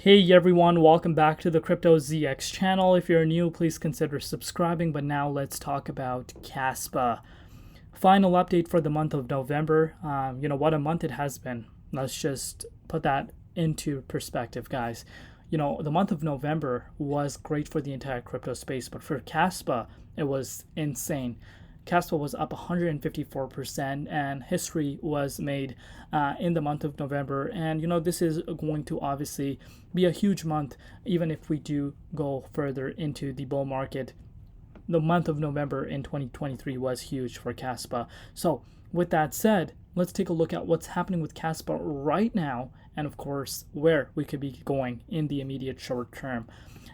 Hey everyone, welcome back to the Crypto ZX channel. If you're new, please consider subscribing. But now let's talk about Kaspa. Final update for the month of November. What a month it has been. Let's just put that into perspective, guys. The month of November was great for the entire crypto space, but for Kaspa, it was insane. Kaspa was up 154%, and history was made in the month of November. And this is going to obviously be a huge month, even if we do go further into the bull market. The month of November in 2023 was huge for Kaspa. So with that said, let's take a look at what's happening with Kaspa right now, and of course where we could be going in the immediate short term.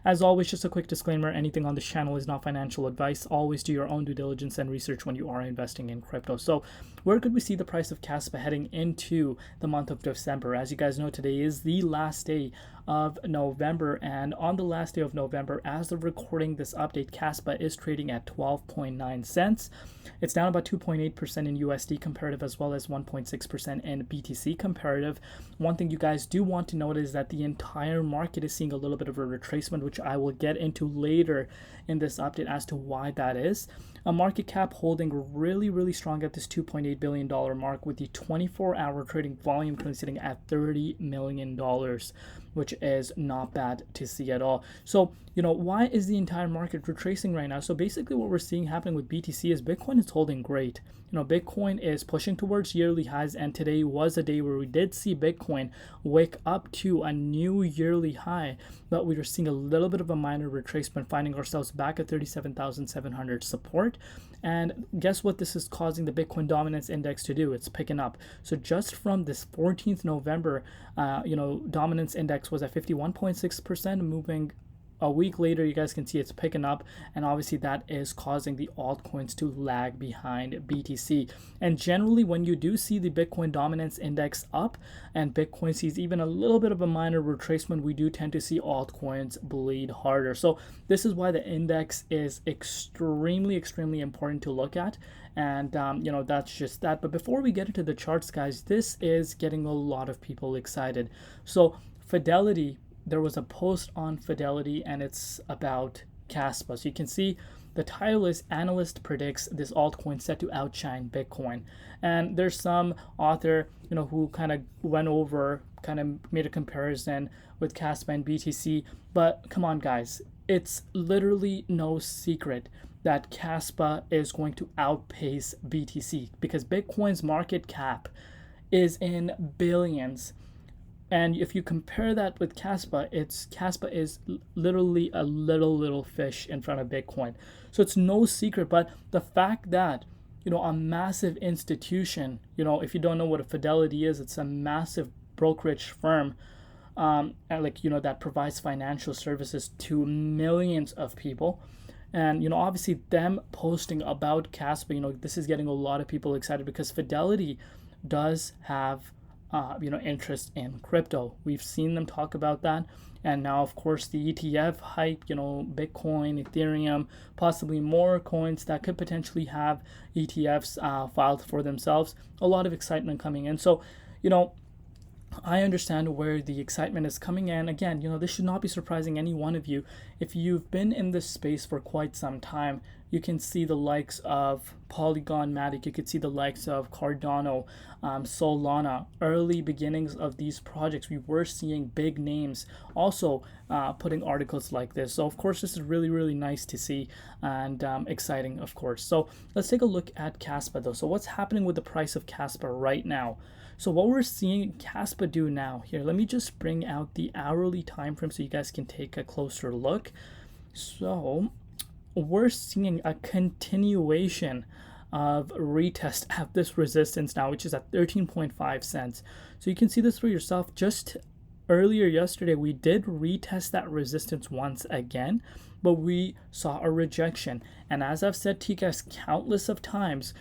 As always, just a quick disclaimer, anything on this channel is not financial advice. Always do your own due diligence and research when you are investing in crypto. So where could we see the price of Kaspa heading into the month of December? As you guys know, today is the last day of November, and on the last day of November, as of recording this update, Kaspa is trading at 12.9 cents. It's down about 2.8% in USD comparative, as well as 1.6% in BTC comparative. One thing you guys do want to note is that the entire market is seeing a little bit of a retracement, which I will get into later in this update as to why that is. A market cap holding really strong at this $2.8 billion mark, with the 24-hour trading volume currently sitting at $30 million, which is not bad to see at all. So, why is the entire market retracing right now? So basically what we're seeing happening with BTC is Bitcoin is holding great. Bitcoin is pushing towards yearly highs, and today was a day where we did see Bitcoin wake up to a new yearly high, but we were seeing a little bit of a minor retracement, finding ourselves back at 37,700 support. And guess what this is causing the Bitcoin dominance index to do? It's picking up. So just from this 14th November, dominance index was at 51.6%, moving a week later. You guys can see it's picking up, and obviously that is causing the altcoins to lag behind BTC. And generally, when you do see the Bitcoin dominance index up and Bitcoin sees even a little bit of a minor retracement, we do tend to see altcoins bleed harder. So this is why the index is extremely important to look at. And that's just that. But before we get into the charts, guys, this is getting a lot of people excited. So Fidelity, there was a post on Fidelity, and it's about Kaspa. So you can see the title is Analyst Predicts This Altcoin Set to Outshine Bitcoin. And there's some author, who kind of went over, kind of made a comparison with Kaspa and BTC. But come on, guys, it's literally no secret that Kaspa is going to outpace BTC, because Bitcoin's market cap is in billions. And if you compare that with Kaspa, Kaspa is literally a little fish in front of Bitcoin. So it's no secret. But the fact that, a massive institution, if you don't know what a Fidelity is, it's a massive brokerage firm, that provides financial services to millions of people. And, obviously them posting about Kaspa, this is getting a lot of people excited, because Fidelity does have interest in crypto. We've seen them talk about that. And now, of course, the ETF hype, Bitcoin, Ethereum, possibly more coins that could potentially have ETFs filed for themselves. A lot of excitement coming in. So, I understand where the excitement is coming in. Again, this should not be surprising any one of you. If you've been in this space for quite some time, you can see the likes of Polygon Matic, you could see the likes of Cardano, Solana, early beginnings of these projects. We were seeing big names also putting articles like this. So of course, this is really nice to see, and exciting, of course. So let's take a look at Kaspa though. So what's happening with the price of Kaspa right now? So what we're seeing Kaspa do now, here, let me just bring out the hourly time frame so you guys can take a closer look. So we're seeing a continuation of retest at this resistance now, which is at 13.5 cents. So you can see this for yourself. Just earlier yesterday, we did retest that resistance once again, but we saw a rejection. And as I've said to you guys countless of times,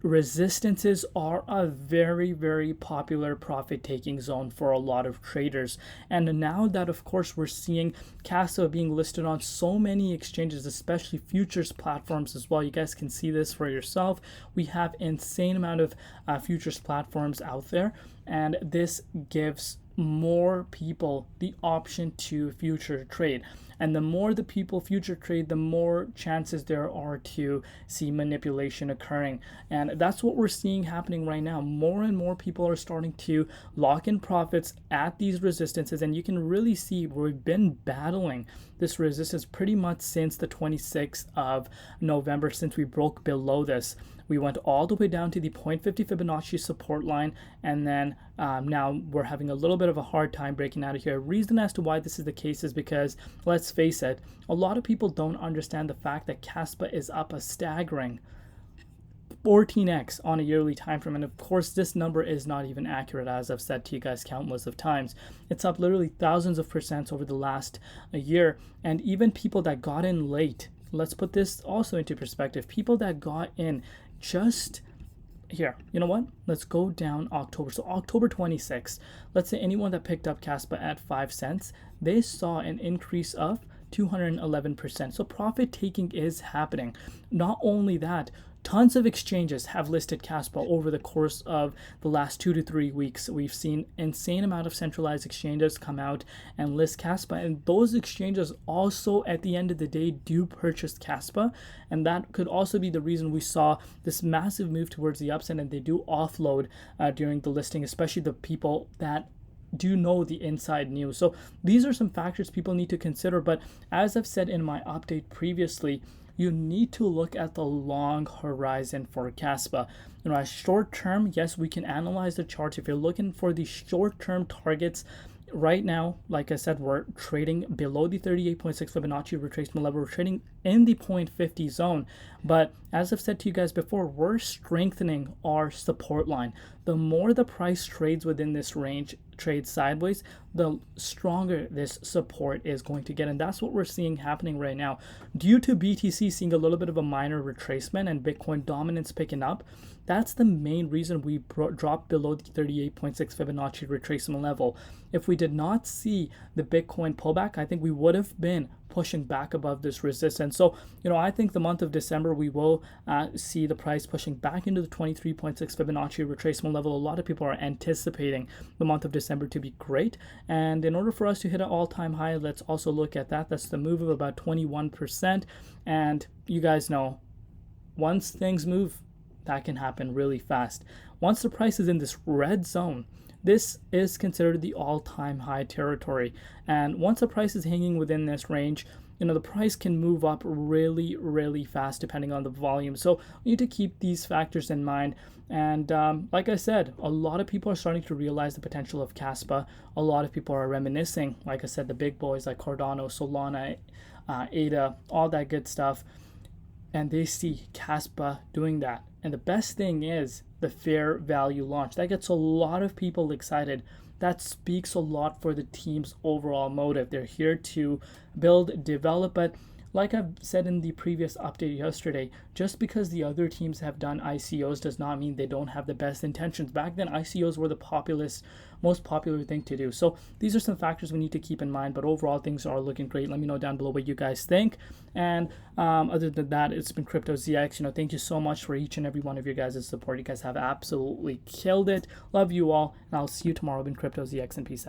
resistances are a very popular profit-taking zone for a lot of traders. And now that, of course, we're seeing Kaspa being listed on so many exchanges, especially futures platforms as well. You guys can see this for yourself. We have insane amount of futures platforms out there, and this gives more people the option to future trade. And the more the people future trade, the more chances there are to see manipulation occurring. And that's what we're seeing happening right now. More and more people are starting to lock in profits at these resistances. And you can really see we've been battling this resistance pretty much since the 26th of November, since we broke below this. We went all the way down to the 0.50 Fibonacci support line, and then now we're having a little bit of a hard time breaking out of here. Reason as to why this is the case is because, let's face it, a lot of people don't understand the fact that Kaspa is up a staggering 14x on a yearly time frame. And of course, this number is not even accurate, as I've said to you guys countless of times. It's up literally thousands of percents over the last year. And even people that got in late, let's put this also into perspective. People that got in just here, you know what? Let's go down October. So October 26th, let's say anyone that picked up Kaspa at 5 cents, they saw an increase of 211%. So profit taking is happening. Not only that, tons of exchanges have listed Kaspa over the course of the last 2 to 3 weeks. We've seen insane amount of centralized exchanges come out and list Kaspa, and those exchanges also at the end of the day do purchase Kaspa, and that could also be the reason we saw this massive move towards the upside, and they do offload during the listing, especially the people that do know the inside news. So these are some factors people need to consider. But as I've said in my update previously, you need to look at the long horizon for Kaspa. You know, as short term, yes, we can analyze the charts. If you're looking for the short term targets, right now, like I said, we're trading below the 38.6 Fibonacci retracement level. We're trading in the 0.50 zone. But as I've said to you guys before, we're strengthening our support line. The more the price trades within this range, trades sideways, the stronger this support is going to get. And that's what we're seeing happening right now. Due to BTC seeing a little bit of a minor retracement and Bitcoin dominance picking up, that's the main reason we dropped below the 38.6 Fibonacci retracement level. If we did not see the Bitcoin pullback, I think we would have been pushing back above this resistance. So, you know, I think the month of December, we will see the price pushing back into the 23.6 Fibonacci retracement level. A lot of people are anticipating the month of December to be great. And in order for us to hit an all-time high, let's also look at that. That's the move of about 21%. And you guys know, once things move, that can happen really fast. Once the price is in this red zone, this is considered the all-time high territory. And once the price is hanging within this range, you know, the price can move up really, really fast depending on the volume. So we need to keep these factors in mind. And like I said, a lot of people are starting to realize the potential of Kaspa. A lot of people are reminiscing, like I said, the big boys like Cardano, Solana, ADA, all that good stuff. And they see Kaspa doing that. And the best thing is the fair value launch. That gets a lot of people excited. That speaks a lot for the team's overall motive. They're here to build, develop, but like I've said in the previous update yesterday, just because the other teams have done ICOs does not mean they don't have the best intentions. Back then, ICOs were the most popular thing to do. So these are some factors we need to keep in mind, but overall things are looking great. Let me know down below what you guys think. And other than that, it's been Crypto ZX. You know, thank you so much for each and every one of your guys' support. You guys have absolutely killed it. Love you all, and I'll see you tomorrow in Crypto ZX, and peace out.